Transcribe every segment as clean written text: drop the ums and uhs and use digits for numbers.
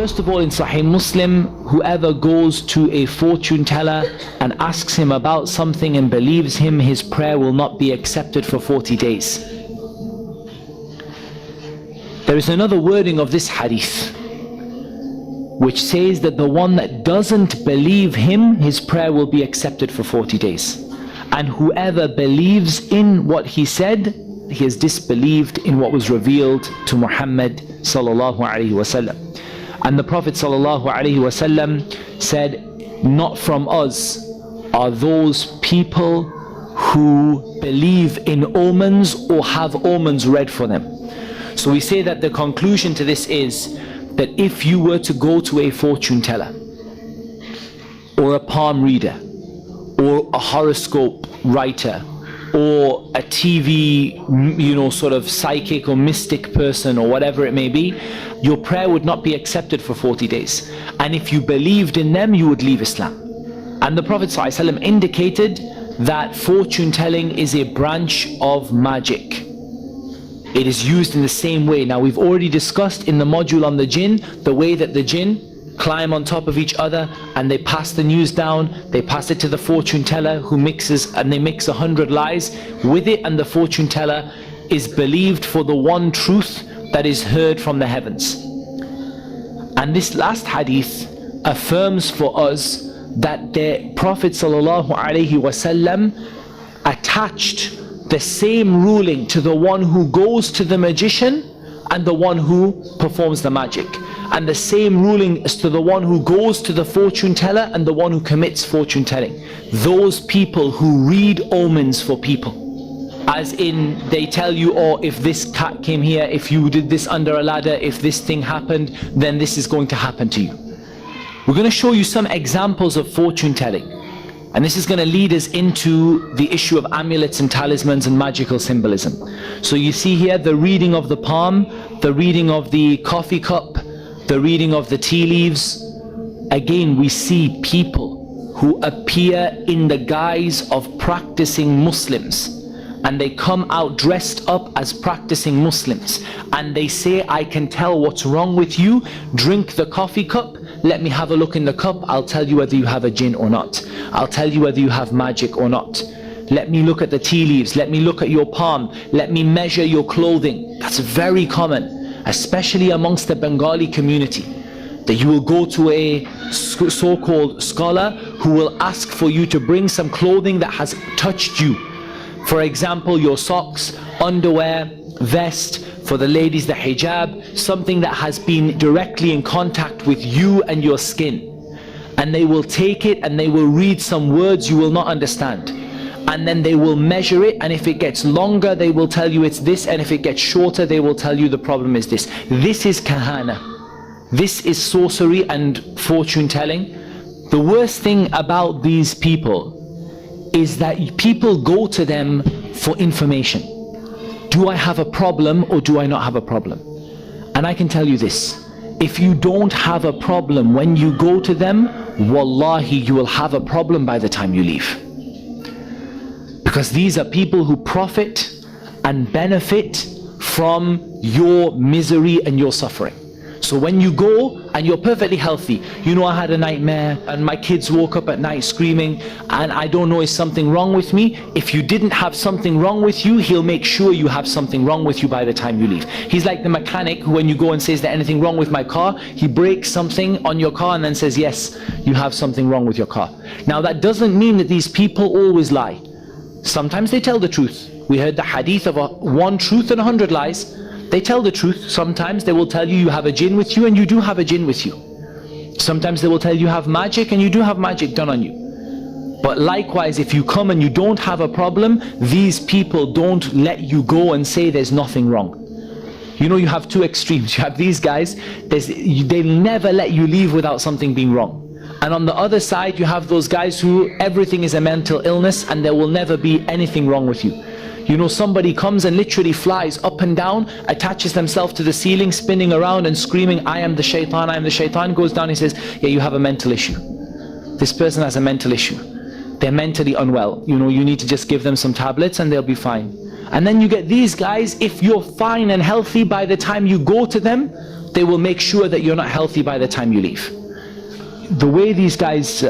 First of all, in Sahih Muslim, whoever goes to a fortune teller and asks him about something and believes him, his prayer will not be accepted for 40 days. There is another wording of this hadith which says that the one that doesn't believe him, his prayer will be accepted for 40 days. And whoever believes in what he said, he has disbelieved in what was revealed to Muhammad sallallahu alaihi wasallam. And the Prophet sallallahu alaihi wasallam said, not from us are those people who believe in omens or have omens read for them. So we say that the conclusion to this is that if you were to go to a fortune teller or a palm reader or a horoscope writer or a TV, sort of psychic or mystic person or whatever it may be, your prayer would not be accepted for 40 days. And if you believed in them, you would leave Islam. And the Prophet ﷺ indicated that fortune telling is a branch of magic. It is used in the same way. Now, we've already discussed in the module on the jinn, the way that the jinn climb on top of each other and they pass the news down, they pass it to the fortune teller who mixes, and they mix 100 lies with it, and the fortune teller is believed for the one truth that is heard from the heavens. And this last hadith affirms for us that the Prophet ﷺ attached the same ruling to the one who goes to the magician and the one who performs the magic, and the same ruling is to the one who goes to the fortune teller and the one who commits fortune telling. Those people who read omens for people, as in they tell you, oh, if this cat came here, if you did this under a ladder, if this thing happened, then this is going to happen to you. We're going to show you some examples of fortune telling, and this is going to lead us into the issue of amulets and talismans and magical symbolism. So you see here the reading of the palm, the reading of the coffee cup, the reading of the tea leaves. Again, we see people who appear in the guise of practicing Muslims, and they come out dressed up as practicing Muslims, and they say, I can tell what's wrong with you, drink the coffee cup, let me have a look in the cup, I'll tell you whether you have a jinn or not, I'll tell you whether you have magic or not, let me look at the tea leaves, let me look at your palm, let me measure your clothing. That's very common, especially amongst the Bengali community, that you will go to a so-called scholar who will ask for you to bring some clothing that has touched you. For example, your socks, underwear, vest, for the ladies the hijab, something that has been directly in contact with you and your skin. And they will take it and they will read some words you will not understand. And then they will measure it, and if it gets longer they will tell you it's this, and if it gets shorter they will tell you the problem is this. This is kahana. This is sorcery and fortune telling. The worst thing about these people is that people go to them for information. Do I have a problem or do I not have a problem? And I can tell you this, if you don't have a problem when you go to them, wallahi, you will have a problem by the time you leave. Because these are people who profit and benefit from your misery and your suffering. So when you go and you're perfectly healthy, I had a nightmare and my kids woke up at night screaming and I don't know, is something wrong with me? If you didn't have something wrong with you, he'll make sure you have something wrong with you by the time you leave. He's like the mechanic who, when you go and says, is there anything wrong with my car? He breaks something on your car and then says, yes, you have something wrong with your car. Now that doesn't mean that these people always lie. Sometimes they tell the truth. We heard the hadith of one truth and 100 lies. They tell the truth. Sometimes they will tell you you have a jinn with you, and you do have a jinn with you. Sometimes they will tell you have magic, and you do have magic done on you. But likewise, if you come and you don't have a problem, these people don't let you go and say there's nothing wrong. You have two extremes. You have these guys, they'll never let you leave without something being wrong. And on the other side, you have those guys who everything is a mental illness and there will never be anything wrong with you. Somebody comes and literally flies up and down, attaches themselves to the ceiling, spinning around and screaming, I am the shaitan, I am the shaitan, goes down and says, yeah, you have a mental issue. This person has a mental issue. They're mentally unwell. You need to just give them some tablets and they'll be fine. And then you get these guys, if you're fine and healthy, by the time you go to them, they will make sure that you're not healthy by the time you leave. The way these guys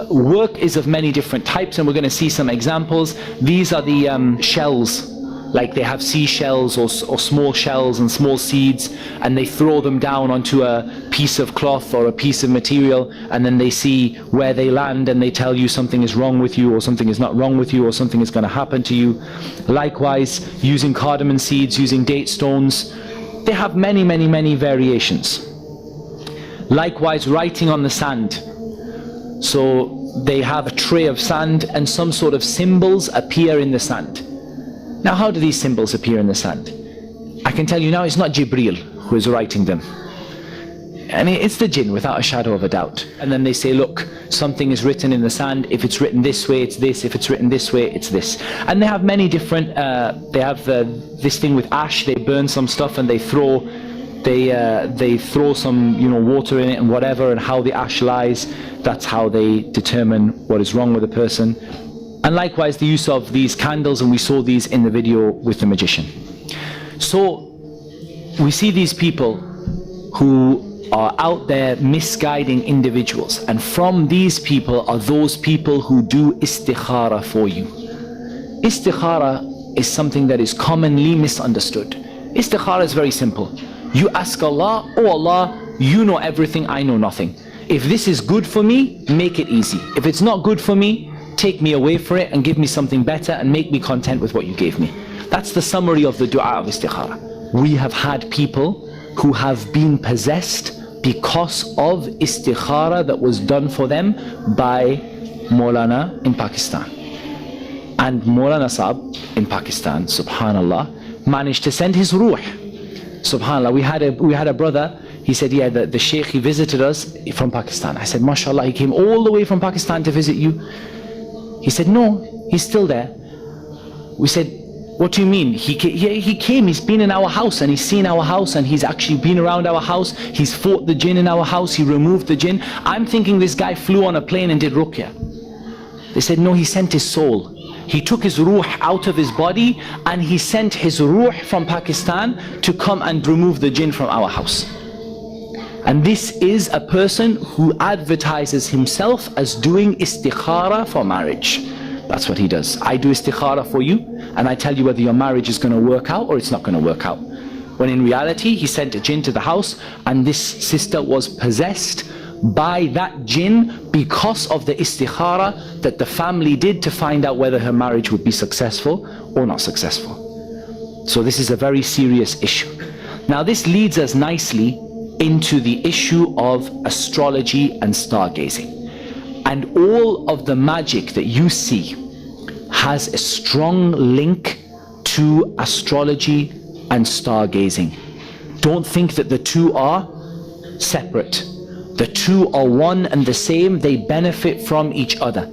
work is of many different types, and we're going to see some examples. These are the shells, like they have seashells or small shells and small seeds, and they throw them down onto a piece of cloth or a piece of material, and then they see where they land, and they tell you something is wrong with you, or something is not wrong with you, or something is going to happen to you. Likewise, using cardamom seeds, using date stones, they have many variations. Likewise, writing on the sand. So they have a tray of sand and some sort of symbols appear in the sand. Now, how do these symbols appear in the sand? I can tell you now, it's not Jibreel who is writing them. And it's the jinn, without a shadow of a doubt. And then they say, look, something is written in the sand. If it's written this way, it's this. If it's written this way, it's this. And they have many different, they have this thing with ash. They burn some stuff and they throw some, water in it and whatever, and how the ash lies, that's how they determine what is wrong with a person. And likewise, the use of these candles, and we saw these in the video with the magician. So we see these people who are out there misguiding individuals, and from these people are those people who do istikhara for you. Istikhara is something that is commonly misunderstood. Istikhara is very simple. You ask Allah, oh Allah, you know everything, I know nothing. If this is good for me, make it easy. If it's not good for me, take me away for it and give me something better and make me content with what you gave me. That's the summary of the dua of istikhara. We have had people who have been possessed because of istikhara that was done for them by Maulana in Pakistan. And Maulana Sahab in Pakistan, subhanallah, managed to send his ruh. Subhanallah, we had a brother, he said, yeah, the sheikh, he visited us from Pakistan. I said, mashallah, he came all the way from Pakistan to visit you. He said, no, he's still there. We said, what do you mean? He came, he's been in our house and he's seen our house and he's actually been around our house. He's fought the jinn in our house, he removed the jinn. I'm thinking this guy flew on a plane and did ruqya. They said, no, he sent his soul. He took his ruh out of his body and he sent his ruh from Pakistan to come and remove the jinn from our house. And this is a person who advertises himself as doing istikhara for marriage. That's what he does. I do istikhara for you and I tell you whether your marriage is going to work out or it's not going to work out. When in reality, he sent a jinn to the house and this sister was possessed by that jinn because of the istikhara that the family did to find out whether her marriage would be successful or not successful. So this is a very serious issue. Now this leads us nicely into the issue of astrology and stargazing. And all of the magic that you see has a strong link to astrology and stargazing. Don't think that the two are separate. The two are one and the same. They benefit from each other.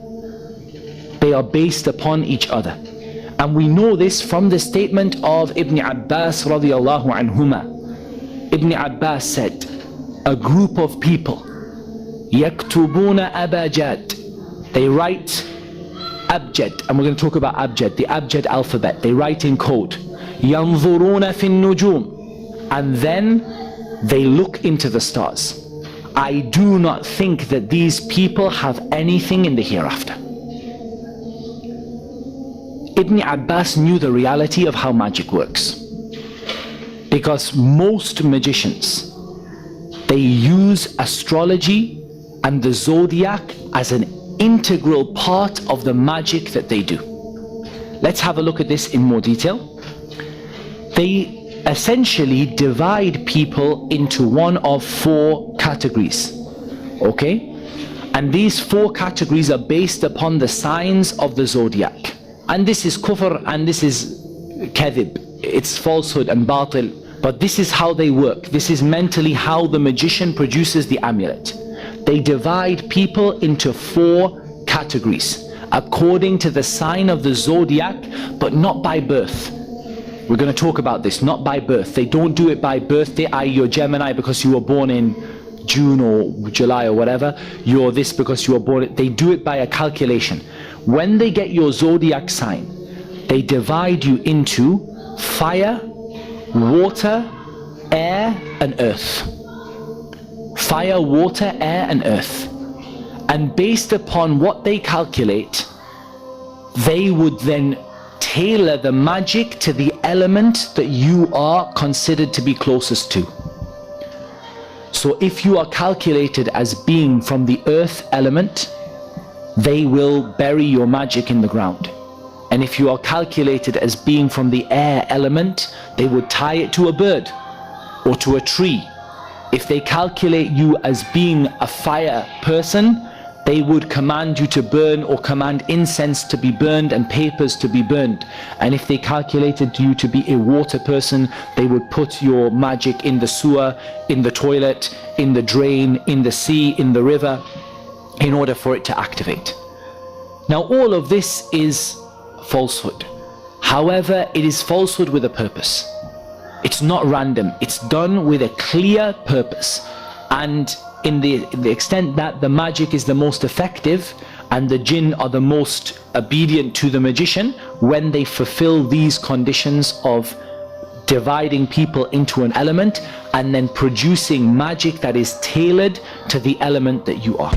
They are based upon each other. And we know this from the statement of Ibn Abbas radiallahu anhuma. Ibn Abbas said, a group of people, yaktubuna abajad, they write abjad, and we're going to talk about abjad, the abjad alphabet. They write in code, yanzuruna fin nujum, and then they look into the stars. I do not think that these people have anything in the hereafter. Ibn Abbas knew the reality of how magic works, because most magicians, they use astrology and the zodiac as an integral part of the magic that they do. Let's have a look at this in more detail. They essentially divide people into one of four categories, okay? And these four categories are based upon the signs of the zodiac. And this is kufr and this is kadhib, it's falsehood and batil. But this is how they work. This is mentally how the magician produces the amulet. They divide people into four categories according to the sign of the zodiac, but not by birth. We're going to talk about this, not by birth. They don't do it by birthday, i.e. you're Gemini because you were born in June or July or whatever. You're this because you were born. They do it by a calculation. When they get your zodiac sign, they divide you into fire, water, air and earth. fire, water, air and earth. And based upon what they calculate, they would then tailor the magic to the element that you are considered to be closest to. So if you are calculated as being from the earth element, they will bury your magic in the ground. And if you are calculated as being from the air element, they would tie it to a bird or to a tree. If they calculate you as being a fire person, they would command you to burn or command incense to be burned and papers to be burned. And if they calculated you to be a water person, they would put your magic in the sewer, in the toilet, in the drain, in the sea, in the river, in order for it to activate. Now all of this is falsehood. However, it is falsehood with a purpose. It's not random. It's done with a clear purpose. And in the extent that the magic is the most effective and the jinn are the most obedient to the magician, when they fulfill these conditions of dividing people into an element and then producing magic that is tailored to the element that you are.